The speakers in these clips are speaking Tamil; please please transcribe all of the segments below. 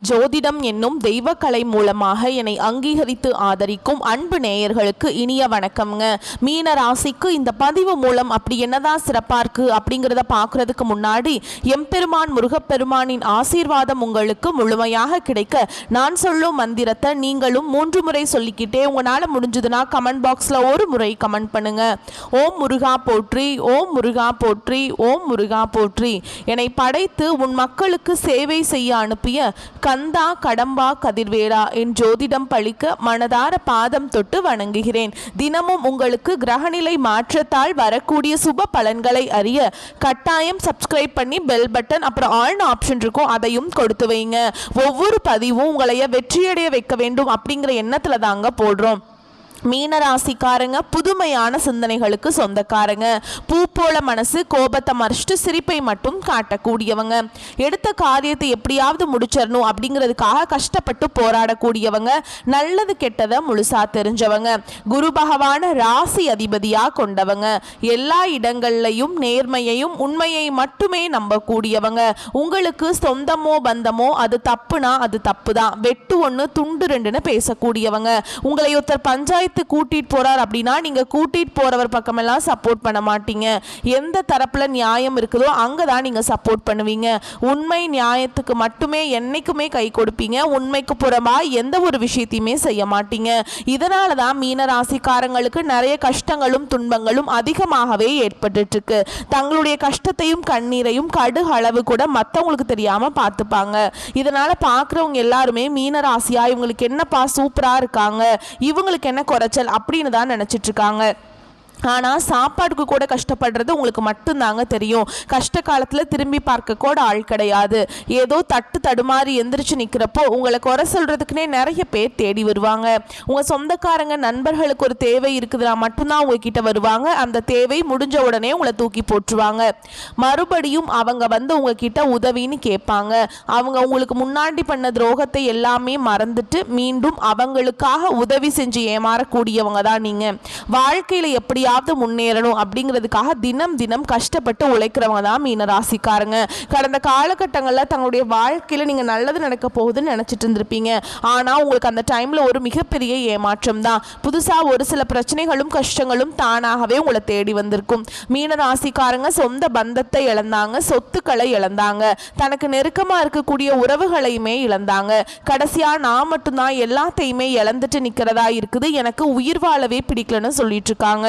ஜோதிடம் என்னும் தெய்வக்கலை மூலமாக என்னை அங்கீகரித்து ஆதரிக்கும் அன்பு நேயர்களுக்கு இனிய வணக்கம்ங்க. மீன ராசிக்கு இந்த பதிவு மூலம் அப்படி என்னதான் சிறப்பாக இருக்குது அப்படிங்கிறத பார்க்குறதுக்கு முன்னாடி எம்பெருமான் முருகப்பெருமானின் ஆசீர்வாதம் உங்களுக்கு முழுமையாக கிடைக்க நான் சொல்லும் மந்திரத்தை நீங்களும் 3 முறை சொல்லிக்கிட்டே உங்களால் முடிஞ்சதுன்னா கமெண்ட் பாக்ஸில் ஒரு முறை கமெண்ட் பண்ணுங்க. ஓம் முருகா போற்றி, ஓம் முருகா போற்றி, ஓம் முருகா போற்றி. என்னை படைத்து உன் மக்களுக்கு சேவை செய்ய அனுப்பிய கந்தா கடம்பா கதிர்வேடா என் ஜோதிடம் பழிக்க மனதார பாதம் தொட்டு வணங்குகிறேன். தினமும் உங்களுக்கு கிரகநிலை மாற்றத்தால் வரக்கூடிய சுப பலன்களை அறிய கட்டாயம் சப்ஸ்கிரைப் பண்ணி பெல் பட்டன் அப்புறம் ஆல் ஆப்ஷன் இருக்கும், அதையும் கொடுத்து வைங்க. ஒவ்வொரு பதிவும் உங்களைய வெற்றியடைய வைக்க வேண்டும் அப்படிங்கிற எண்ணத்துல தாங்க போடுறோம். மீனராசிக்காரங்க புதுமையான சிந்தனைகளுக்கு சொந்தக்காரங்க. பூ போல மனசு, கோபத்தை மறைச்சிட்டு சிரிப்பை மட்டும் காட்டக்கூடியவங்க. எடுத்த காரியத்தை எப்படியாவது முடிச்சிடணும் அப்படிங்கிறதுக்காக கஷ்டப்பட்டு போராடக்கூடியவங்க. நல்லது கெட்டதை முழுசா தெரிஞ்சவங்க. குரு பகவான ராசி அதிபதியா கொண்டவங்க. எல்லா இடங்கள்லையும் நேர்மையையும் உண்மையை மட்டுமே நம்பக்கூடியவங்க. உங்களுக்கு சொந்தமோ பந்தமோ அது தப்புனா அது தப்பு தான், வெட்டு ஒன்று துண்டு ரெண்டுன்னு பேசக்கூடியவங்க. உங்களை ஒருத்தர் பஞ்சாயத்து கூட்டிட்டு போறார் அப்படின்னா நீங்க கூட்டிட்டு போறவர் பக்கமெல்லாம் சப்போர்ட் பண்ண மாட்டீங்க. எந்த தரப்புல நியாயம் இருக்குதோ அங்கதான் நீங்க சப்போர்ட் பண்ணுவீங்க. உண்மை நியாயத்துக்கு மட்டுமே என்னைக்குமே கை கொடுப்பீங்க. உண்மைக்கு புறமா எந்த ஒரு விஷயத்தையுமே செய்ய மாட்டீங்க. இதனாலதான் மீன ராசிக்காரங்களுக்கு நிறைய கஷ்டங்களும் துன்பங்களும் அதிகமாகவே ஏற்பட்டு இருக்கு. தங்களுடைய கஷ்டத்தையும் கண்ணீரையும் கடுகு அளவு கூட மற்றவங்களுக்கு தெரியாம பார்த்துப்பாங்க. இதனால பாக்குறவங்க எல்லாருமே மீன ராசியா இவங்களுக்கு என்னப்பா சூப்பரா இருக்காங்க, இவங்களுக்கு என்ன குறைச்சல் அப்படின்னு தான் நினைச்சிட்டு இருக்காங்க. ஆனால் சாப்பாடுக்கு கூட கஷ்டப்படுறது உங்களுக்கு மட்டும்தாங்க தெரியும். கஷ்ட காலத்தில் திரும்பி பார்க்க கூட ஆள் கிடையாது. ஏதோ தட்டு தடுமாறி எந்திரிச்சு நிற்கிறப்போ உங்களை குறை சொல்கிறதுக்குனே நிறைய பேர் தேடி வருவாங்க. உங்கள் சொந்தக்காரங்க நண்பர்களுக்கு ஒரு தேவை இருக்குதுன்னா மட்டும்தான் உங்ககிட்ட வருவாங்க. அந்த தேவை முடிஞ்ச உடனே உங்களை தூக்கி போட்டுருவாங்க. மறுபடியும் அவங்க வந்து உங்ககிட்ட உதவின்னு கேட்பாங்க. அவங்க உங்களுக்கு முன்னாடி பண்ண துரோகத்தை எல்லாமே மறந்துட்டு மீண்டும் அவங்களுக்காக உதவி செஞ்சு ஏமாறக்கூடியவங்க தான் நீங்கள். வாழ்க்கையில் எப்படியா முன்னேறணும் அப்படிங்கிறதுக்காக தினம் தினம் கஷ்டப்பட்டு உழைக்கிறவங்க தான் மீன ராசிக்காரங்க. கடந்த காலகட்டங்களில் தங்களுடைய வாழ்க்கையில நீங்க நல்லது நடக்க போகுதுன்னு நினைச்சிட்டு இருந்திருப்பீங்க. ஆனா உங்களுக்கு அந்த டைம்ல ஒரு மிகப்பெரிய ஏமாற்றம் தான். புதுசா ஒரு சில பிரச்சனைகளும் கஷ்டங்களும் தானாகவே உங்களை தேடி வந்திருக்கும். மீன ராசிக்காரங்க சொந்த பந்தத்தை இழந்தாங்க, சொத்துக்களை இழந்தாங்க, தனக்கு நெருக்கமா இருக்கக்கூடிய உறவுகளையுமே இழந்தாங்க. கடைசியா நான் மட்டும்தான் எல்லாத்தையுமே இழந்துட்டு நிக்கிறதா இருக்குது, எனக்கு உயிர் வாழவே பிடிக்கலன்னு சொல்லிட்டு இருக்காங்க.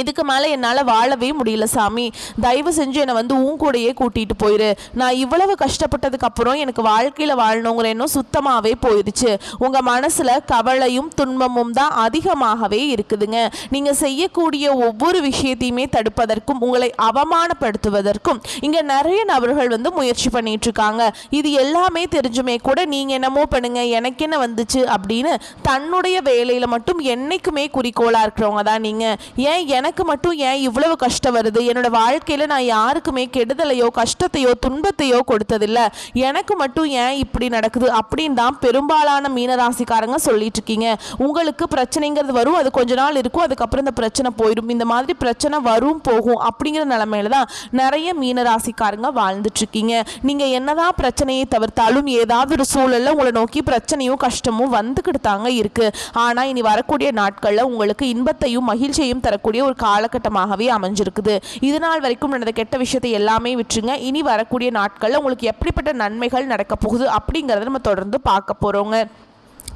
இதுக்கு மேலே என்னால் வாழவே முடியல சாமி, தயவு செஞ்சு என்னை வந்து உன் கூடையே கூட்டிகிட்டு போயிரு. நான் இவ்வளவு கஷ்டப்பட்டதுக்கு அப்புறம் எனக்கு வாழ்க்கையில் வாழணுங்கிற எண்ணம் சுத்தமாகவே போயிடுச்சு. உங்கள் மனசில் கவலையும் துன்பமும் தான் அதிகமாகவே இருக்குதுங்க. நீங்கள் செய்யக்கூடிய ஒவ்வொரு விஷயத்தையுமே தடுப்பதற்கும் உங்களை அவமானப்படுத்துவதற்கும் இங்கே நிறைய நபர்கள் வந்து முயற்சி பண்ணிட்டு இருக்காங்க. இது எல்லாமே தெரிஞ்சுமே கூட நீங்கள் என்னமோ பண்ணுங்க, எனக்கு என்ன வந்துச்சு அப்படின்னு தன்னுடைய வேலையில் மட்டும் என்னைக்குமே குறிக்கோளாக இருக்கிறவங்க தான் நீங்கள். ஏன் எனக்கு மட்டும் ஏன் இவ்வளவு கஷ்டம் வருது, என்னோட வாழ்க்கையில நான் யாருக்குமே கெடுதலையோ கஷ்டத்தையோ துன்பத்தையோ கொடுத்ததில்லை, எனக்கு மட்டும் ஏன் இப்படி நடக்குது அப்படின்னு தான் பெரும்பாலான மீனராசிக்காரங்க சொல்லிட்டு இருக்கீங்க. உங்களுக்கு பிரச்சனைங்கிறது வரும், அது கொஞ்ச நாள் இருக்கும், அதுக்கப்புறம் இந்த பிரச்சனை போயிடும். இந்த மாதிரி பிரச்சனை வரும் போகும் அப்படிங்கிற நிலைமையில தான் நிறைய மீனராசிக்காரங்க வாழ்ந்துட்டு இருக்கீங்க. நீங்க என்னதான் பிரச்சனையை தவிர்த்தாலும் ஏதாவது ஒரு சூழல்ல உங்களை நோக்கி பிரச்சனையும் கஷ்டமும் வந்துக்கிட்டு தாங்க இருக்கு. ஆனா இனி வரக்கூடிய நாட்கள்ல உங்களுக்கு இன்பத்தையும் மகிழ்ச்சியையும் தரக்கூடிய ஒரு காலகட்டமாகவே அமைஞ்சிருக்குது. இது நாள் வரைக்கும் நடந்த கெட்ட விஷயத்தை எல்லாமே விட்டுருங்க. இனி வரக்கூடிய நாட்கள்ல உங்களுக்கு எப்படிப்பட்ட நன்மைகள் நடக்க போகுது அப்படிங்கறத நம்ம தொடர்ந்து பார்க்க போறோங்க.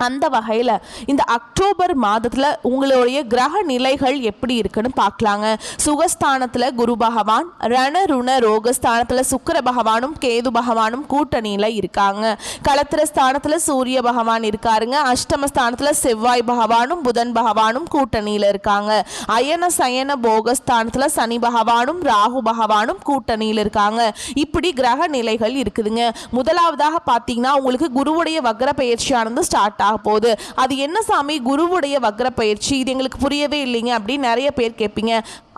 அந்த வகையில் இந்த அக்டோபர் மாதத்தில் உங்களுடைய கிரக நிலைகள் எப்படி இருக்குன்னு பார்க்கலாங்க. சுகஸ்தானத்தில் குரு பகவான், ரண ருண ரோகஸ்தானத்தில் சுக்கிர பகவானும் கேது பகவானும் கூட்டணியில் இருக்காங்க. களத்திர ஸ்தானத்தில் சூரிய பகவான் இருக்காருங்க. அஷ்டமஸ்தானத்தில் செவ்வாய் பகவானும் புதன் பகவானும் கூட்டணியில் இருக்காங்க. அயன சயன போகஸ்தானத்தில் சனி பகவானும் ராகு பகவானும் கூட்டணியில் இருக்காங்க. இப்படி கிரக நிலைகள் இருக்குதுங்க. முதலாவதாக பார்த்தீங்கன்னா உங்களுக்கு குருவுடைய வக்ர பயிற்சியானது ஸ்டார்ட் போகுது. அது என்ன சாமி குருவுடைய வக்ர பயிற்சி, இது எங்களுக்கு புரியவே இல்லைங்க அப்படின்னு நிறைய பேர் கேட்பீங்க.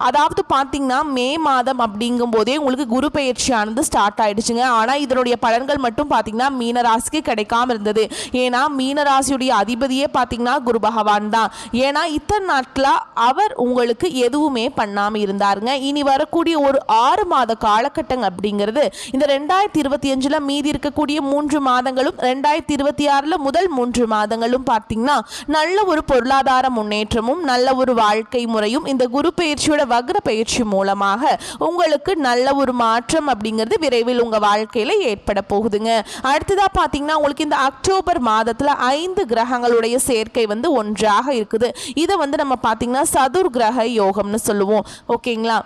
அதாவது பார்த்தீங்கன்னா மே மாதம் அப்படிங்கும் போதே உங்களுக்கு குரு பெயர்ச்சியானது ஸ்டார்ட் ஆயிடுச்சுங்க. ஆனால் இதனுடைய பலன்கள் மட்டும் பார்த்தீங்கன்னா மீனராசிக்கு கிடைக்காம இருந்தது. ஏன்னா மீனராசியுடைய அதிபதியே பார்த்தீங்கன்னா குரு பகவான் தான். ஏன்னா இத்தனை நாட்களாக அவர் உங்களுக்கு எதுவுமே பண்ணாமல் இருந்தாருங்க. இனி வரக்கூடிய ஒரு 6 மாத காலகட்டம் அப்படிங்கிறது இந்த 2025 மீதி இருக்கக்கூடிய 3 மாதங்களும் 2026 முதல் 3 மாதங்களும் பார்த்தீங்கன்னா நல்ல ஒரு பொருளாதார முன்னேற்றமும் நல்ல ஒரு வாழ்க்கை முறையும் இந்த குரு பெயர்ச்சியோட வக்ர பயிற்சி மூலமாக உங்களுக்கு நல்ல ஒரு மாற்றம் அப்படிங்கிறது விரைவில் உங்க வாழ்க்கையில ஏற்பட போகுதுங்க. அடுத்ததா பாத்தீங்கன்னா உங்களுக்கு இந்த அக்டோபர் மாதத்துல 5 கிரகங்களுடைய சேர்க்கை ஒன்றாக இருக்குது. இதை நம்ம பாத்தீங்கன்னா சதுர் கிரக யோகம்னு சொல்லுவோம். ஓகேங்களா?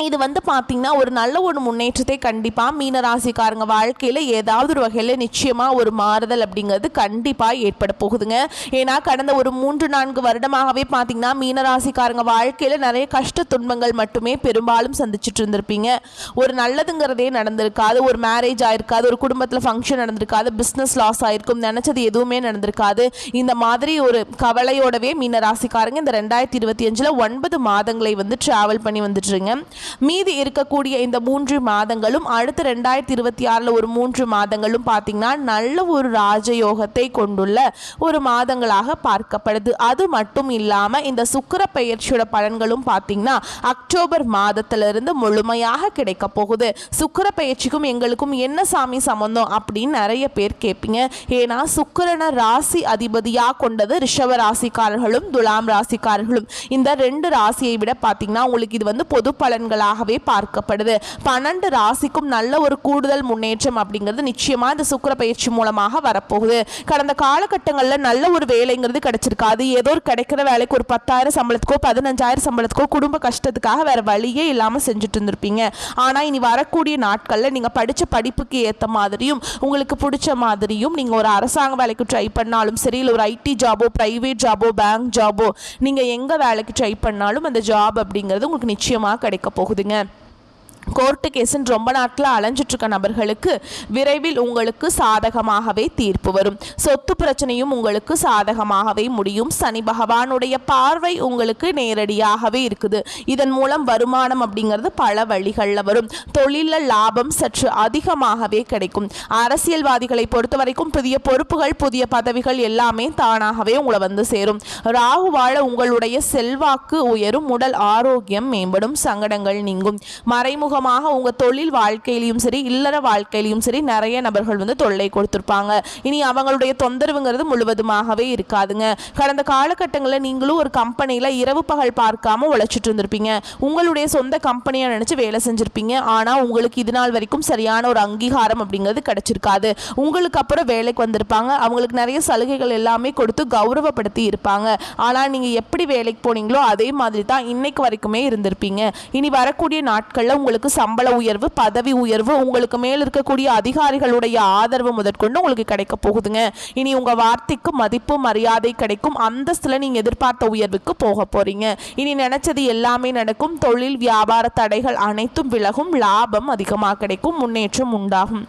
இது பார்த்தீங்கன்னா ஒரு நல்ல ஒரு முன்னேற்றத்தை கண்டிப்பாக மீனராசிக்காரங்க வாழ்க்கையில் ஏதாவது ஒரு வகையில் நிச்சயமாக ஒரு மாறுதல் அப்படிங்கிறது கண்டிப்பாக ஏற்பட போகுதுங்க. ஏன்னா கடந்த ஒரு 3-4 வருடமாகவே பார்த்தீங்கன்னா மீனராசிக்காரங்க வாழ்க்கையில் நிறைய கஷ்ட துன்பங்கள் மட்டுமே பெரும்பாலும் சந்திச்சுட்டு இருந்திருப்பீங்க. ஒரு நல்லதுங்கிறதே நடந்திருக்காது, ஒரு மேரேஜ் ஆயிருக்காது, ஒரு குடும்பத்தில் ஃபங்க்ஷன் நடந்திருக்காது, பிஸ்னஸ் லாஸ் ஆயிருக்கும், நினச்சது எதுவுமே நடந்திருக்காது. இந்த மாதிரி ஒரு கவலையோடவே மீனராசிக்காரங்க இந்த 2025 9 மாதங்களை ட்ராவல் பண்ணி வந்துட்டுருங்க. மீதி இருக்கக்கூடிய இந்த 3 மாதங்களும் அடுத்த 2026 ஒரு 3 மாதங்களும் பார்த்தீங்கன்னா நல்ல ஒரு ராஜயோகத்தை கொண்டுள்ள ஒரு மாதங்களாக பார்க்கப்படுது. அது மட்டும் இல்லாமல் இந்த சுக்கிர பெயர்ச்சியோட பலன்களும் பார்த்தீங்கன்னா அக்டோபர் மாதத்திலிருந்து முழுமையாக கிடைக்க போகுது. சுக்கிர பெயர்ச்சிக்கும் எங்களுக்கும் என்ன சாமி சம்பந்தம் அப்படின்னு நிறைய பேர் கேட்பீங்க. ஏன்னா சுக்கிரனை ராசி அதிபதியாக கொண்டது ரிஷப ராசிக்காரர்களும் துலாம் ராசிக்காரர்களும். இந்த 2 ராசியை விட பார்த்தீங்கன்னா உங்களுக்கு இது பொது பலன்கள் பார்க்கப்படுது. 12 ராசிக்கும் நல்ல ஒரு கூடுதல் முன்னேற்றம் அப்படிங்கிறது நிச்சயமா இந்த சுக்கிர பயிற்சி மூலமாக வரப்போகுது. கடந்த காலகட்டங்களில் நல்ல ஒரு வேலைங்கிறது கிடைச்சிருக்காது. ஏதோ ஒரு கிடைக்கிற வேலைக்கு ஒரு 10,000 சம்பளத்துக்கோ 15,000 சம்பளத்துக்கோ குடும்ப கஷ்டத்துக்காக வேற வழியே இல்லாமல் செஞ்சுட்டு இருந்திருப்பீங்க. ஆனால் இனி வரக்கூடிய நாட்களில் நீங்கள் படித்த படிப்புக்கு ஏற்ற மாதிரியும் உங்களுக்கு பிடிச்ச மாதிரியும் நீங்கள் ஒரு அரசாங்க வேலைக்கு ட்ரை பண்ணாலும் சரி, இல்லை ஒரு ஐடி ஜாபோ, பிரைவேட் ஜாபோ, பேங்க் ஜாபோ, நீங்கள் எங்கே வேலைக்கு ட்ரை பண்ணாலும் அந்த ஜாப் அப்படிங்கிறது உங்களுக்கு நிச்சயமாக கிடைக்க போகுதுங்க. கோர்ட்டு கேஸுன்னு ரொம்ப நாட்களில் அலைஞ்சிட்டு இருக்க நபர்களுக்கு விரைவில் உங்களுக்கு சாதகமாகவே தீர்ப்பு வரும். சொத்து பிரச்சனையும் உங்களுக்கு சாதகமாகவே முடியும். சனி பகவானுடைய பார்வை உங்களுக்கு நேரடியாகவே இருக்குது. இதன் மூலம் வருமானம் அப்படிங்கிறது பல வழிகளில் வரும். தொழிலில் லாபம் சற்று அதிகமாகவே கிடைக்கும். அரசியல்வாதிகளை பொறுத்த வரைக்கும் புதிய பொறுப்புகள், புதிய பதவிகள் எல்லாமே தானாகவே உங்களை சேரும். ராகுவாழ உங்களுடைய செல்வாக்கு உயரும். உடல் ஆரோக்கியம் மேம்படும். சங்கடங்கள் நீங்கும். மறைமுக உங்க தொழில் வாழ்க்கையிலும் சரி, இல்லற வாழ்க்கையிலும் சரி நிறைய நபர்கள் தொல்லை கொடுத்திருப்பாங்க. இனி அவங்களுடைய தொந்தரவுங்கிறது முழுவதுமாகவே இருக்காதுங்க. கடந்த காலகட்டங்களில் நீங்களும் ஒரு கம்பெனியில் இரவு பகல் பார்க்காம உழைச்சிட்டு இருந்திருப்பீங்க. உங்களுடைய சொந்த கம்பெனியை நினைச்சு வேலை செஞ்சிருப்பீங்க. ஆனால் உங்களுக்கு இது நாள் வரைக்கும் சரியான ஒரு அங்கீகாரம் அப்படிங்கிறது கிடைச்சிருக்காது. உங்களுக்கு அப்புறம் வேலைக்கு வந்திருப்பாங்க. அவங்களுக்கு நிறைய சலுகைகள் எல்லாமே கொடுத்து கௌரவப்படுத்தி இருப்பாங்க. ஆனால் நீங்க எப்படி வேலைக்கு போனீங்களோ அதே மாதிரி தான் இன்னைக்கு வரைக்குமே இருந்திருப்பீங்க. இனி வரக்கூடிய நாட்களில் உங்களுக்கு சம்பள உயர்வு, பதவி உயர்வு, உங்களுக்கு மேல் இருக்கக்கூடிய அதிகாரிகளுடைய ஆதரவு முதற்கொண்டு உங்களுக்கு கிடைக்க போகுதுங்க. இனி உங்க வார்த்தைக்கு மதிப்பு மரியாதை கிடைக்கும். அந்தஸ்துல நீங்க எதிர்பார்த்த உயர்வுக்கு போக போறீங்க. இனி நினைச்சது எல்லாமே நடக்கும். தொழில் வியாபார தடைகள் அனைத்தும் விலகும். லாபம் அதிகமாக கிடைக்கும். முன்னேற்றம் உண்டாகும்.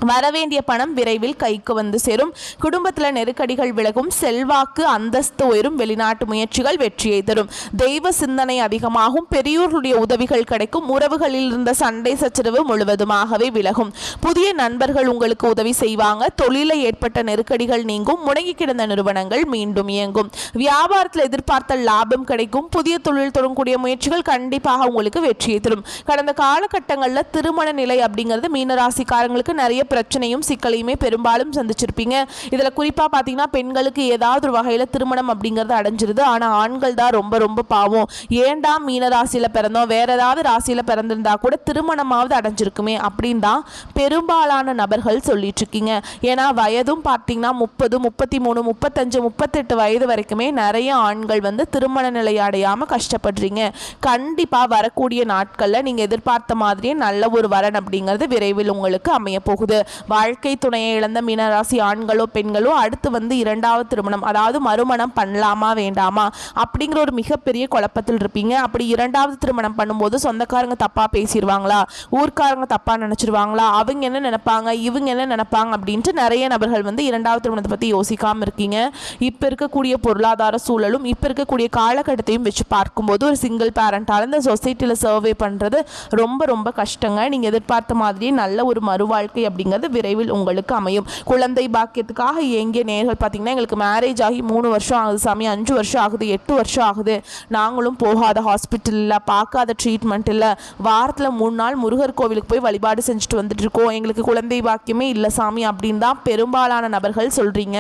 வரவேண்டிய பணம் விரைவில் கைக்கு சேரும். குடும்பத்தில் நெருக்கடிகள் விலகும். செல்வாக்கு அந்தஸ்து உயரும். வெளிநாட்டு முயற்சிகள் வெற்றியை தரும். தெய்வ சிந்தனை அதிகமாகும். பெரியோர்களுடைய உதவிகள் கிடைக்கும். உறவுகளில் இருந்த சண்டை சச்சரவு முழுவதுமாகவே விலகும். புதிய நண்பர்கள் உங்களுக்கு உதவி செய்வாங்க. தொழிலில் ஏற்பட்ட நெருக்கடிகள் நீங்கும். முடங்கி கிடந்த நிறுவனங்கள் மீண்டும் இயங்கும். வியாபாரத்தில் எதிர்பார்த்த லாபம் கிடைக்கும். புதிய தொழில் தொடங்கக்கூடிய முயற்சிகள் கண்டிப்பாக உங்களுக்கு வெற்றியை தரும். கடந்த காலகட்டங்களில் திருமண நிலை அப்படிங்கிறது மீனராசிக்காரங்களுக்கு நிறைய பிரச்சனையும் சிக்கலையுமே பெரும்பாலும் சந்திச்சிருப்பீங்க. இதுல குறிப்பா பாத்தீங்கன்னா பெண்களுக்கு ஏதாவது ஒரு வகையில திருமணம் அப்படிங்கிறது அடைஞ்சிருது. ஆனா ஆண்கள் தான் ரொம்ப ரொம்ப பாவம். ஏண்டா மீன ராசியில பிறந்தோம், வேற ஏதாவது ராசியில பிறந்திருந்தா கூட திருமணமாவது அடைஞ்சிருக்குமே அப்படின்னு தான் பெரும்பாலான நபர்கள் சொல்லிட்டு இருக்கீங்க. ஏன்னா வயதும் பார்த்தீங்கன்னா 30, 33, 35, 38 வயது வரைக்குமே நிறைய ஆண்கள் திருமண நிலை அடையாம கஷ்டப்படுறீங்க. கண்டிப்பா வரக்கூடிய நாட்கள்ல நீங்க எதிர்பார்த்த மாதிரியே நல்ல ஒரு வரன் அப்படிங்கிறது விரைவில் உங்களுக்கு அமைய போகுது. வாழ்க்கை துணையை இழந்த மீனராசி ஆண்களோ பெண்களோ அடுத்து இரண்டாவது திருமணம், அதாவது மறுமணம் பண்ணலாமா வேண்டாமா அப்படிங்கிற ஒரு மிகப்பெரிய குழப்பத்தில் இருப்பீங்க. அப்படி இரண்டாவது திருமணம் பண்ணும்போது சொந்தக்காரங்க தப்பா பேசிடுவாங்களா, ஊர்க்காரங்க தப்பா நினைச்சிருவாங்களா, அவங்க என்ன நினைப்பாங்க, இவங்க என்ன நினைப்பாங்க அப்படின்ட்டு நிறைய நபர்கள் இரண்டாவது திருமணத்தை பத்தி யோசிக்காம இருக்கீங்க. இப்ப இருக்கக்கூடிய பொருளாதார சூழலும் இப்ப இருக்கக்கூடிய காலகட்டத்தையும் வச்சு பார்க்கும்போது ஒரு சிங்கிள் பேரண்டால இந்த சொசைட்டில சர்வே பண்றது ரொம்ப ரொம்ப கஷ்டங்க. நீங்க எதிர்பார்த்த மாதிரியே நல்ல ஒரு மறுவாழ்க்கை அப்படிங்கிறது விரைவில் உங்களுக்கு அமையும். குழந்தை பாக்கியத்துக்காக ஏங்கிய நேர்கள் பார்த்தீங்கன்னா எங்களுக்கு மேரேஜ் ஆகி 3 வருஷம் ஆகுது சாமி, 5 வருஷம் ஆகுது, 8 வருஷம் ஆகுது, நாங்களும் போகாத ஹாஸ்பிட்டல் இல்லை, பார்க்காத ட்ரீட்மெண்ட் இல்லை, வாரத்தில் 3 நாள் முருகர் கோவிலுக்கு போய் வழிபாடு செஞ்சுட்டு வந்துட்டு இருக்கோம், எங்களுக்கு குழந்தை பாக்கியமே இல்லை சாமி அப்படின்னு தான் பெரும்பாலான நபர்கள் சொல்றீங்க.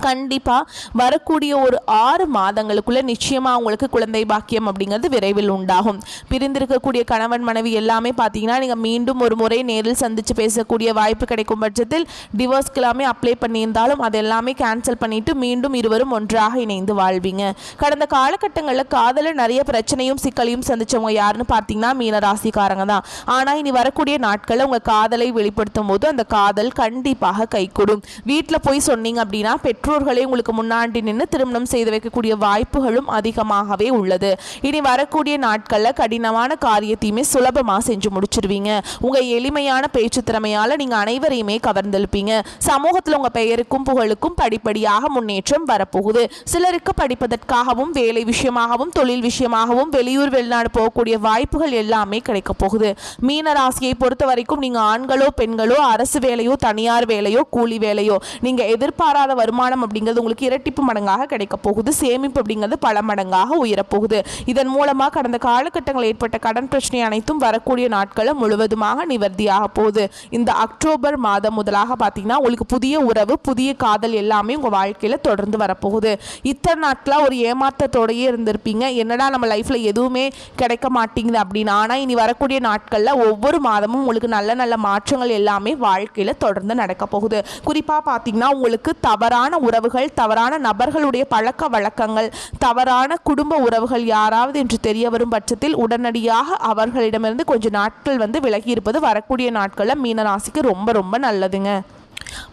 கண்டிப்பாக வரக்கூடிய ஒரு 6 மாதங்களுக்குள்ள நிச்சயமாக உங்களுக்கு குழந்தை பாக்கியம் அப்படிங்கிறது விரைவில் உண்டாகும். பிரிந்திருக்கக்கூடிய கணவன் மனைவி எல்லாமே பார்த்தீங்கன்னா நீங்கள் மீண்டும் ஒரு முறை நேரில் சந்தித்து பேசக்கூடிய வாய்ப்பு கிடைக்கும் பட்சத்தில் டிவோர்ஸ்க்கு எல்லாமே அப்ளை பண்ணியிருந்தாலும் அது எல்லாமே கேன்சல் பண்ணிட்டு மீண்டும் இருவரும் ஒன்றாக இணைந்து வாழ்வீங்க. கடந்த காலகட்டங்களில் காதலில் நிறைய பிரச்சனையும் சிக்கலையும் சந்திச்சவங்க யாருன்னு பார்த்தீங்கன்னா மீனராசிக்காரங்க தான். ஆனால் இனி வரக்கூடிய நாட்களில் உங்கள் காதலை வெளிப்படுத்தும் போது அந்த காதல் கண்டிப்பாக கைகூடும். வீட்டில் போய் சொன்னீங்க அப்படின்னா பெற்றோர்களே உங்களுக்கு முன்னாடி நின்று திருமணம் செய்து வைக்கக்கூடிய வாய்ப்புகளும் அதிகமாகவே உள்ளது. இனி வரக்கூடிய நாட்களில் கடினமான காரியத்தையுமே சுலபமாக செஞ்சு முடிச்சிருவீங்க. உங்கள் எளிமையான பேச்சு திறமையால் நீங்கள் அனைவரையுமே கவர்ந்தெழுப்பீங்க. சமூகத்தில் உங்கள் பெயருக்கும் புகழுக்கும் படிப்படியாக முன்னேற்றம் வரப்போகுது. சிலருக்கு படிப்பதற்காகவும் வேலை விஷயமாகவும் தொழில் விஷயமாகவும் வெளியூர் வெளிநாடு போகக்கூடிய வாய்ப்புகள் எல்லாமே கிடைக்க போகுது. மீன ராசியை பொறுத்த வரைக்கும் நீங்கள் ஆண்களோ பெண்களோ அரசு வேலையோ தனியார் வேலையோ கூலி வேலையோ நீங்கள் எதிர்பாராத வருமானம் அப்படிங்கிறது உங்களுக்கு இரட்டிப்பு மடங்காக கிடைக்க போகுது. சேமிப்பு அப்படிங்கிறது பல மடங்காக உயரப்போகுது. இதன் மூலமாக கடந்த காலகட்டங்களில் ஏற்பட்ட கடன் பிரச்சனை அனைத்தும் வரக்கூடிய நாட்களும் முழுவதுமாக நிவர்த்தியாக போகுது. இந்த அக்டோபர் மாதம் முதலாக பார்த்தீங்கன்னா உங்களுக்கு புதிய உறவு புதிய காதல் எல்லாமே உங்கள் வாழ்க்கையில் தொடர்ந்து வரப்போகுது. இத்தனை நாட்களாக ஒரு ஏமாற்றத்தோடையே இருந்திருப்பீங்க, என்னடா நம்ம லைஃப்பில் எதுவுமே கிடைக்க மாட்டேங்குது அப்படின்னு. ஆனால் இனி வரக்கூடிய நாட்களில் ஒவ்வொரு மாதமும் உங்களுக்கு நல்ல நல்ல மாற்றங்கள் எல்லாமே வாழ்க்கையில் தொடர்ந்து நடக்க போகுது. குறிப்பாக பார்த்தீங்கன்னா உங்களுக்கு தவறான உறவுகள் தவறான நபர்களுடைய பழக்க வழக்கங்கள் தவறான குடும்ப உறவுகள் யாராவது என்று தெரிய வரும் பட்சத்தில் உடனடியாக அவர்களிடமிருந்து கொஞ்சம் நாட்கள் விலகி இருப்பது வரக்கூடிய நாட்களில் மீனராசிக்கு ரொம்ப ரொம்ப நல்லதுங்க.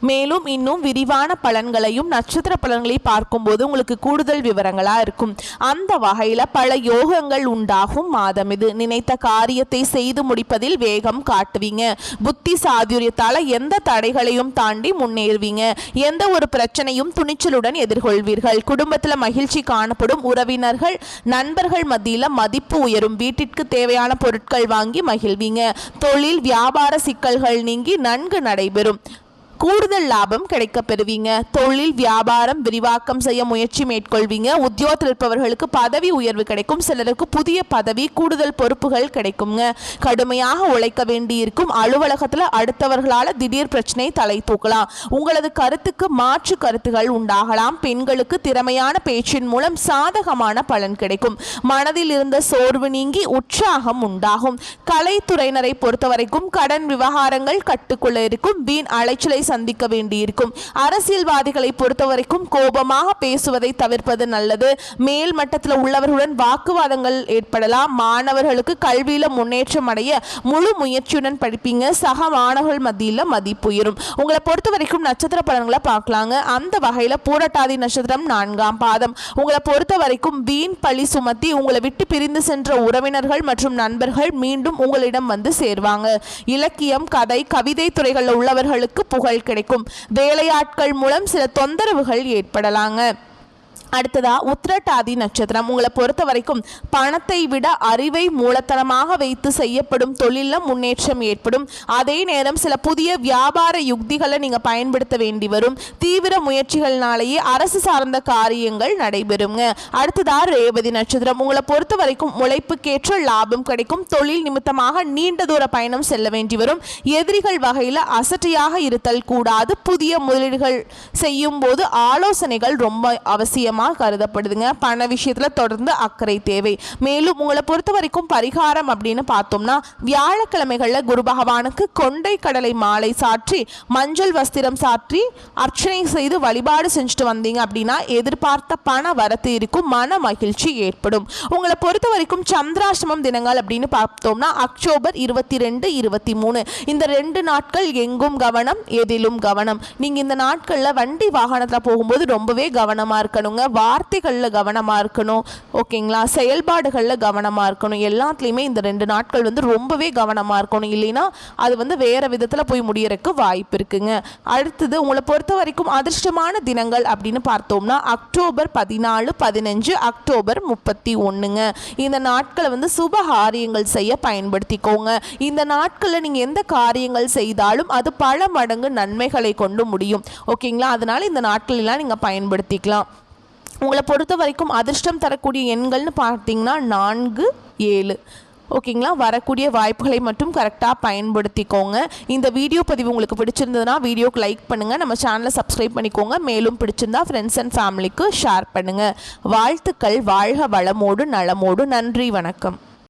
மேலும் இன்னும் விரிவான பலன்களையும் நட்சத்திர பலன்களையும் பார்க்கும்போது உங்களுக்கு கூடுதல் விவரங்களா இருக்கும். அந்த வகையில பல யோகங்கள் உண்டாகும் மாதம் இது. நினைத்த காரியத்தை செய்து முடிப்பதில் வேகம் காட்டுவீங்க. புத்தி சாதுரியத்தால எந்த தடைகளையும் தாண்டி முன்னேறுவீங்க. எந்த ஒரு பிரச்சனையும் துணிச்சலுடன் எதிர்கொள்வீர்கள். குடும்பத்துல மகிழ்ச்சி காணப்படும். உறவினர்கள் நண்பர்கள் மத்தியில மதிப்பு உயரும். வீட்டிற்கு தேவையான பொருட்கள் வாங்கி மகிழ்வீங்க. தொழில் வியாபார சிக்கல்கள் நீங்கி நன்கு நடைபெறும். கூடுதல் லாபம் கிடைக்க பெறுவீங்க. தொழில் வியாபாரம் விரிவாக்கம் செய்ய முயற்சி மேற்கொள்வீங்க. உத்தியோகத்தில் இருப்பவர்களுக்கு பதவி உயர்வு கிடைக்கும். சிலருக்கு புதிய பதவி கூடுதல் பொறுப்புகள் கிடைக்குங்க. கடுமையாக உழைக்க வேண்டியிருக்கும். அலுவலகத்தில் அடுத்தவர்களால் திடீர் பிரச்சனை தலை தூக்கலாம். உங்களது கருத்துக்கு மாற்று கருத்துகள் உண்டாகலாம். பெண்களுக்கு திறமையான பேச்சின் மூலம் சாதகமான பலன் கிடைக்கும். மனதில் இருந்த சோர்வு நீங்கி உற்சாகம் உண்டாகும். கலைத்துறையினரை பொறுத்தவரைக்கும் கடன் விவகாரங்கள் கட்டுக்குள்ள இருக்கும். வீண் அலைச்சலை சந்திக்க வேண்டியிருக்கும். அரசியல்வாதிகளை பொறுத்தவரைக்கும் கோபமாக பேசுவதை தவிர்ப்பது நல்லது. மேல் மட்டத்தில் உள்ளவர்களுடன் வாக்குவாதங்கள் ஏற்படலாம். மாணவர்களுக்கு கல்வியில முன்னேற்றம் அடைய முழு முயற்சியுடன் படிப்பீங்க. சக மாணவர்கள் மத்தியில் மதிப்பு உயரும். உங்களை பொறுத்த வரைக்கும் நட்சத்திர பலன்களை பார்க்கலாங்க. அந்த வகையில பூரட்டாதி நட்சத்திரம் 4ஆம் பாதம். உங்களை பொறுத்த வரைக்கும் வீண் பழி சுமத்தி உங்களை விட்டு பிரிந்து சென்ற உறவினர்கள் மற்றும் நண்பர்கள் மீண்டும் உங்களிடம் சேர்வாங்க. இலக்கியம் கதை கவிதை துறைகளில் உள்ளவர்களுக்கு புகழ் கிடைக்கும். வேலையாட்கள் மூலம் சில தொந்தரவுகள் ஏற்படலாங்க. அடுத்ததா உத்திரட்டாதி நட்சத்திரம். உங்களை பொறுத்த வரைக்கும் பணத்தை விட அறிவை மூலத்தனமாக வைத்து செய்யப்படும் தொழிலில் முன்னேற்றம் ஏற்படும். அதே நேரம் சில புதிய வியாபார யுக்திகளை நீங்கள் பயன்படுத்த வேண்டி வரும். தீவிர முயற்சிகள்னாலேயே அரசு சார்ந்த காரியங்கள் நடைபெறுங்க. அடுத்ததா ரேவதி நட்சத்திரம். உங்களை பொறுத்த வரைக்கும் உழைப்புக்கேற்ற லாபம் கிடைக்கும். தொழில் நிமித்தமாக நீண்ட தூர பயணம் செல்ல வேண்டி வரும். எதிரிகள் வகையில் அசட்டையாக இருத்தல் கூடாது. புதிய முதலீடுகள் செய்யும் போது ஆலோசனைகள் ரொம்ப அவசியம். தினமாக கருதப்படுதுங்க. பண விஷயத்தில் தொடர்ந்து அக்கறை தேவை. மேலும் உங்களை பொறுத்த வரைக்கும் பரிகாரம் அப்படின்னு பார்த்தோம்னா வியாழக்கிழமைகளில் குரு பகவானுக்கு கொண்டை கடலை மாலை சாற்றி மஞ்சள் வஸ்திரம் சாற்றி அர்ச்சனை செய்து வழிபாடு செஞ்சுட்டு வந்தீங்க அப்படின்னா எதிர்பார்த்த பண வரத்து இருக்கும், மன மகிழ்ச்சி ஏற்படும். உங்களை பொறுத்த வரைக்கும் சந்திராஷ்டமம் தினங்கள் அப்படின்னு பார்த்தோம்னா அக்டோபர் 22, 23 இந்த 2 நாட்கள் எங்கும் கவனம், எதிலும் கவனம். நீங்கள் இந்த நாட்களில் வண்டி வாகனத்தில் போகும்போது ரொம்பவே கவனமாக இருக்கணுங்க. வார்த்தைகளில் கவனமாக இருக்கணும், ஓகேங்களா? செயல்பாடுகளில் கவனமாக இருக்கணும். எல்லாத்துலேயுமே இந்த 2 நாட்கள் ரொம்பவே கவனமாக இருக்கணும். இல்லைன்னா அது வேறு விதத்தில் போய் முடியறதுக்கு வாய்ப்பு இருக்குங்க. அடுத்தது உங்களை பொறுத்த வரைக்கும் அதிர்ஷ்டமான தினங்கள் அப்படின்னு பார்த்தோம்னா அக்டோபர் 14, 15, அக்டோபர் 31ங்க. இந்த நாட்களை சுப காரியங்கள் செய்ய பயன்படுத்திக்கோங்க. இந்த நாட்களில் நீங்கள் எந்த காரியங்கள் செய்தாலும் அது பல மடங்கு நன்மைகளை கொண்டு முடியும், ஓகேங்களா? அதனால இந்த நாட்களெல்லாம் நீங்கள் பயன்படுத்திக்கலாம். உங்களை பொறுத்த வரைக்கும் அதிர்ஷ்டம் தரக்கூடிய எண்கள்னு பார்த்தீங்கன்னா 4, 7, ஓகேங்களா? வரக்கூடிய வாய்ப்புகளை மட்டும் கரெக்டாக பயன்படுத்திக்கோங்க. இந்த வீடியோ பதிவு உங்களுக்கு பிடிச்சிருந்ததுன்னா வீடியோக்கு லைக் பண்ணுங்கள், நம்ம சேனலை சப்ஸ்கிரைப் பண்ணிக்கோங்க. மேலும் பிடிச்சிருந்தா ஃப்ரெண்ட்ஸ் அண்ட் ஃபேமிலிக்கு ஷேர் பண்ணுங்கள். வாழ்த்துக்கள். வாழ்க வளமோடு நலமோடு. நன்றி, வணக்கம்.